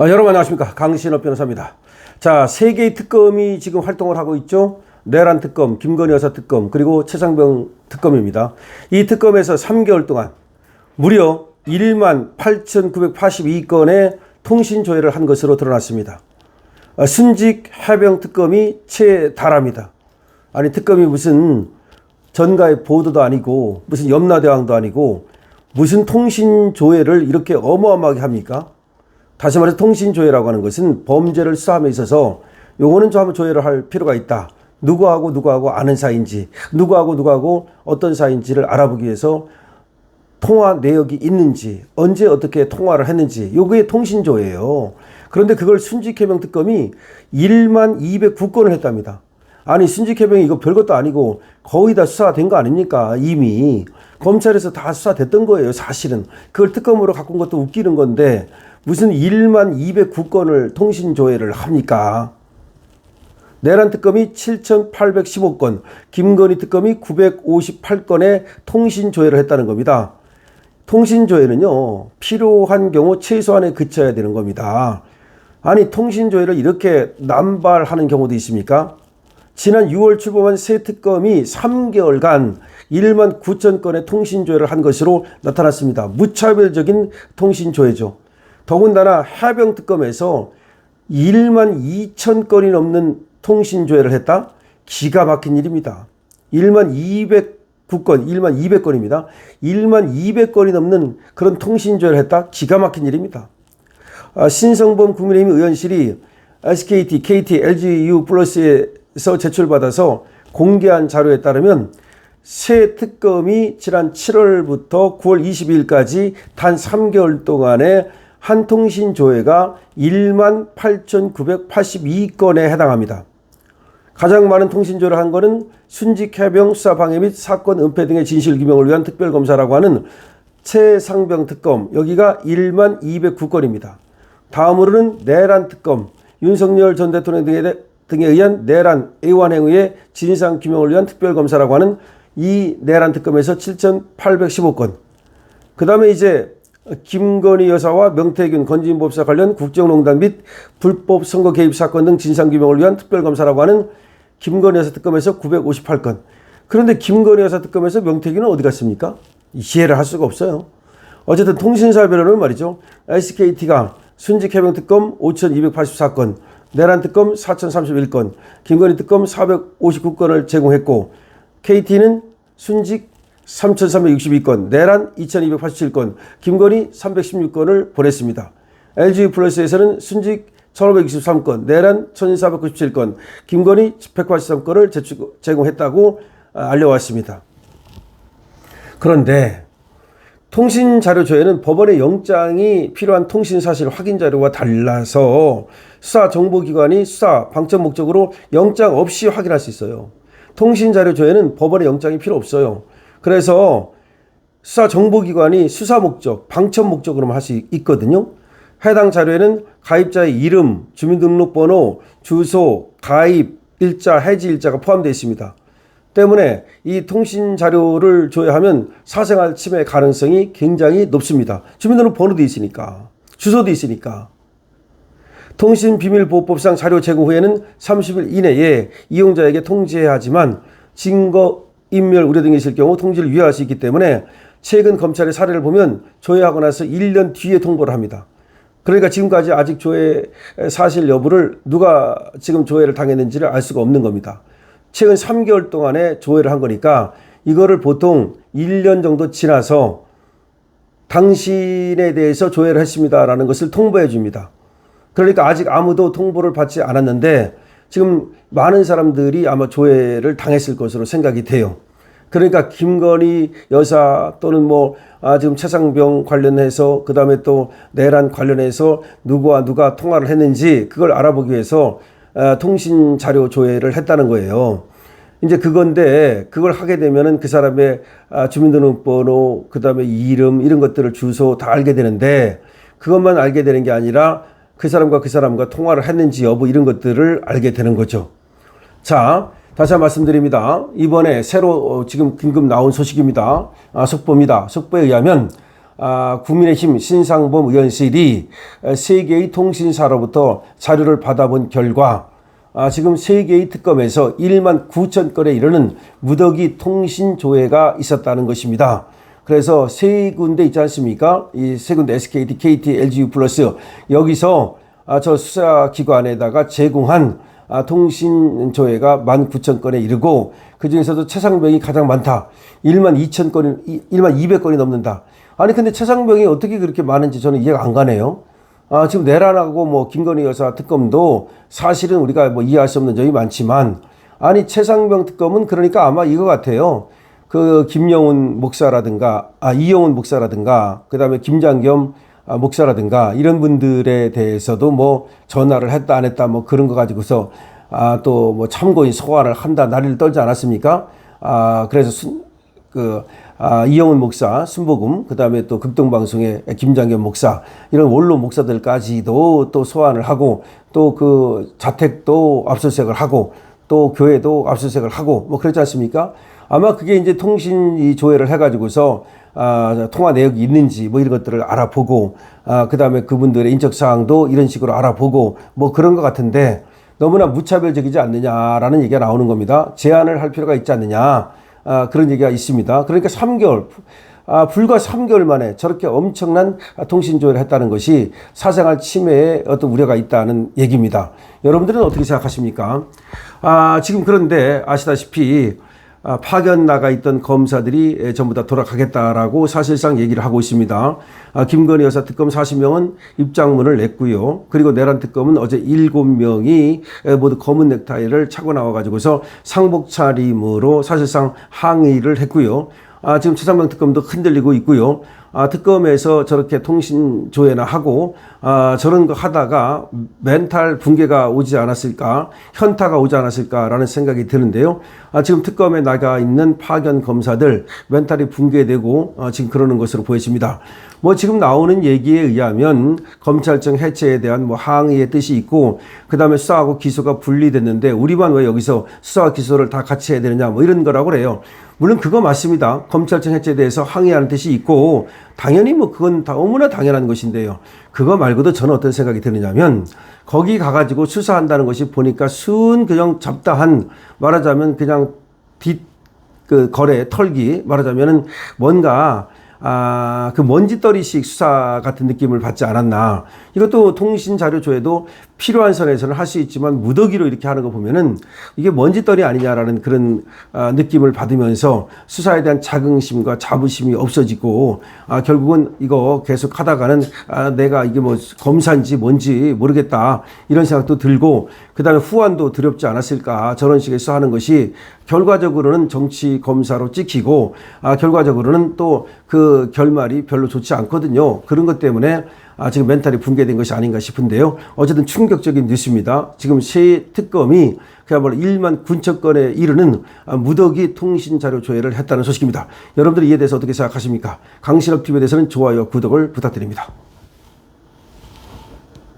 여러분 안녕하십니까. 강신업 변호사입니다. 자, 세 개의 특검이 지금 활동을 하고 있죠. 내란 특검, 김건희 여사 특검, 그리고 최상병 특검입니다. 이 특검에서 3개월 동안 무려 18,982건의 통신 조회를 한 것으로 드러났습니다. 순직 해병 특검이 최다랍니다. 아니, 특검이 무슨 전가의 보도도 아니고 무슨 염라대왕도 아니고 무슨 통신 조회를 이렇게 어마어마하게 합니까? 다시 말해서 통신조회라고 하는 것은 범죄를 수사함에 있어서 요거는 좀 한번 조회를 할 필요가 있다. 누구하고 아는 사이인지, 누구하고 어떤 사이인지를 알아보기 위해서 통화 내역이 있는지, 언제 어떻게 통화를 했는지, 요게 통신조회예요. 그런데 그걸 순직해병 특검이 1209건을 했답니다. 아니, 순직해병이 이거 별것도 아니고 거의 다 수사된 거 아닙니까? 이미 검찰에서 다 수사됐던 거예요, 사실은. 그걸 특검으로 갖고 온 것도 웃기는 건데 무슨 1209건을 통신조회를 합니까? 내란 특검이 7,815건, 김건희 특검이 958건의 통신조회를 했다는 겁니다. 통신조회는요, 필요한 경우 최소한에 그쳐야 되는 겁니다. 아니, 통신조회를 이렇게 남발하는 경우도 있습니까? 지난 6월 출범한 새 특검이 3개월간 19,000건의 통신조회를 한 것으로 나타났습니다. 무차별적인 통신조회죠. 더군다나 해병특검에서 12,000건이 넘는 통신조회를 했다? 기가 막힌 일입니다. 12,200건입니다. 12,200건이 넘는 그런 통신조회를 했다? 기가 막힌 일입니다. 신성범 국민의힘 의원실이 SKT, KT, LGU 플러스에서 제출받아서 공개한 자료에 따르면 새 특검이 지난 7월부터 9월 22일까지 단 3개월 동안에 한 통신조회가 18,982건에 해당합니다. 가장 많은 통신조회를 한 것은 순직해병 수사방해 및 사건 은폐 등의 진실규명을 위한 특별검사라고 하는 최상병 특검, 여기가 1209건입니다. 다음으로는 내란 특검, 윤석열 전 대통령 등에 의한 내란 A1 행위의 진상규명을 위한 특별검사라고 하는 이 내란 특검에서 7,815건. 그 다음에 이제 김건희 여사와 명태균 건진법사 관련 국정농단 및 불법 선거 개입 사건 등 진상규명을 위한 특별검사라고 하는 김건희 여사 특검에서 958건. 그런데 김건희 여사 특검에서 명태균은 어디 갔습니까? 이해를 할 수가 없어요. 어쨌든 통신사별로는 말이죠. SKT가 순직해병 특검 5,284건, 내란 특검 4,031건, 김건희 특검 459건을 제공했고, KT는 순직 3,362건, 내란 2,287건, 김건희 316건을 보냈습니다. LG 플러스에서는 순직 1,563건, 내란 1,497건, 김건희 183건을 제공했다고 알려왔습니다. 그런데 통신자료조회는 법원의 영장이 필요한 통신사실 확인자료와 달라서 수사정보기관이 수사 방첩 목적으로 영장 없이 확인할 수 있어요. 통신자료조회는 법원의 영장이 필요 없어요. 그래서 수사정보기관이 수사 목적, 방첩 목적으로만 할 수 있거든요. 해당 자료에는 가입자의 이름, 주민등록번호, 주소, 가입 일자, 해지 일자가 포함되어 있습니다. 때문에 이 통신자료를 조회하면 사생활 침해 가능성이 굉장히 높습니다. 주민등록번호도 있으니까, 주소도 있으니까. 통신비밀보호법상 자료 제공 후에는 30일 이내에 이용자에게 통지해야 하지만 증거 인멸 우려 등이 있을 경우 통지를 유예할 수 있기 때문에 최근 검찰의 사례를 보면 조회하고 나서 1년 뒤에 통보를 합니다. 그러니까 지금까지 아직 조회 사실 여부를 누가 지금 조회를 당했는지를 알 수가 없는 겁니다. 최근 3개월 동안에 조회를 한 거니까 이거를 보통 1년 정도 지나서 당신에 대해서 조회를 했습니다라는 것을 통보해 줍니다. 그러니까 아직 아무도 통보를 받지 않았는데 지금 많은 사람들이 아마 조회를 당했을 것으로 생각이 돼요. 그러니까 김건희 여사 또는 지금 최상병 관련해서 그 다음에 또 내란 관련해서 누구와 누가 통화를 했는지 그걸 알아보기 위해서 통신 자료 조회를 했다는 거예요. 이제 그건데 그걸 하게 되면은 그 사람의 주민등록번호, 그 다음에 이름 이런 것들을 주소 다 알게 되는데 그것만 알게 되는 게 아니라 그 사람과 통화를 했는지 여부 이런 것들을 알게 되는 거죠. 자, 다시 한번 말씀드립니다. 이번에 새로 지금 긴급 나온 소식입니다. 속보입니다. 속보에 의하면 국민의힘 신상범 의원실이 3개의 통신사로부터 자료를 받아본 결과 지금 3개의 특검에서 1만 9천 건에 이르는 무더기 통신 조회가 있었다는 것입니다. 그래서 3군데 있지 않습니까? 이 3군데 SKT, KT, LGU 플러스 여기서 저 수사기관에다가 제공한 통신 조회가 19,000건에 이르고 그중에서도 최상병이 가장 많다. 1만 200건이 넘는다. 아니 근데 최상병이 어떻게 그렇게 많은지 저는 이해가 안 가네요. 지금 내란하고 뭐 김건희 여사 특검도 사실은 우리가 뭐 이해할 수 없는 점이 많지만 아니 최상병 특검은 그러니까 아마 이거 같아요. 그 김영훈 목사라든가 이영훈 목사라든가 그다음에 김장겸 목사라든가 이런 분들에 대해서도 뭐 전화를 했다 안 했다 뭐 그런 거 가지고서 또 뭐 참고인 소환을 한다 난리를 떨지 않았습니까? 그래서 이영훈 목사, 순복음, 그 다음에 또 극동방송의 김장겸 목사, 이런 원로 목사들까지도 또 소환을 하고, 또 그 자택도 압수수색을 하고, 또 교회도 압수수색을 하고, 뭐 그렇지 않습니까? 아마 그게 이제 통신 조회를 해가지고서, 통화 내역이 있는지 뭐 이런 것들을 알아보고, 그 다음에 그분들의 인적사항도 이런 식으로 알아보고, 뭐 그런 것 같은데, 너무나 무차별적이지 않느냐라는 얘기가 나오는 겁니다. 제한을 할 필요가 있지 않느냐. 그런 얘기가 있습니다. 그러니까 3개월, 불과 3개월 만에 저렇게 엄청난 통신조회를 했다는 것이 사생활 침해에 어떤 우려가 있다는 얘기입니다. 여러분들은 어떻게 생각하십니까? 지금 그런데 아시다시피 파견 나가 있던 검사들이 전부 다 돌아가겠다라고 사실상 얘기를 하고 있습니다. 김건희 여사 특검 40명은 입장문을 냈고요. 그리고 내란 특검은 어제 7명이 모두 검은 넥타이를 차고 나와가지고서 상복 차림으로 사실상 항의를 했고요. 지금 최상병 특검도 흔들리고 있고요. 특검에서 저렇게 통신 조회나 하고 저런 거 하다가 멘탈 붕괴가 오지 않았을까, 현타가 오지 않았을까라는 생각이 드는데요. 지금 특검에 나가 있는 파견 검사들 멘탈이 붕괴되고 지금 그러는 것으로 보여집니다. 뭐 지금 나오는 얘기에 의하면 검찰청 해체에 대한 뭐 항의의 뜻이 있고 그다음에 수사하고 기소가 분리됐는데 우리만 왜 여기서 수사와 기소를 다 같이 해야 되느냐 뭐 이런 거라고 그래요. 물론 그거 맞습니다. 검찰청 해체에 대해서 항의하는 뜻이 있고 당연히 뭐 그건 너무나 당연한 것인데요. 그거 말고도 저는 어떤 생각이 드느냐면 거기 가가지고 수사한다는 것이 보니까 그냥 잡다한 말하자면 그냥 거래 털기 말하자면은 뭔가 그 먼지떨이식 수사 같은 느낌을 받지 않았나. 이것도 통신자료 조회도 필요한 선에서는 할 수 있지만 무더기로 이렇게 하는 거 보면은 이게 먼지떨이 아니냐라는 그런 느낌을 받으면서 수사에 대한 자긍심과 자부심이 없어지고 결국은 이거 계속 하다가는 내가 이게 뭐 검사인지 뭔지 모르겠다 이런 생각도 들고 그 다음에 후환도 두렵지 않았을까 저런 식의 수사하는 것이 결과적으로는 정치 검사로 찍히고 결과적으로는 또 그 결말이 별로 좋지 않거든요. 그런 것 때문에 지금 멘탈이 붕괴된 것이 아닌가 싶은데요. 어쨌든 충격적인 뉴스입니다. 지금 새 특검이 그야말로 1만 9천 건에 이르는 무더기 통신자료 조회를 했다는 소식입니다. 여러분들 이에 대해서 어떻게 생각하십니까? 강신업 TV에 대해서는 좋아요, 구독을 부탁드립니다.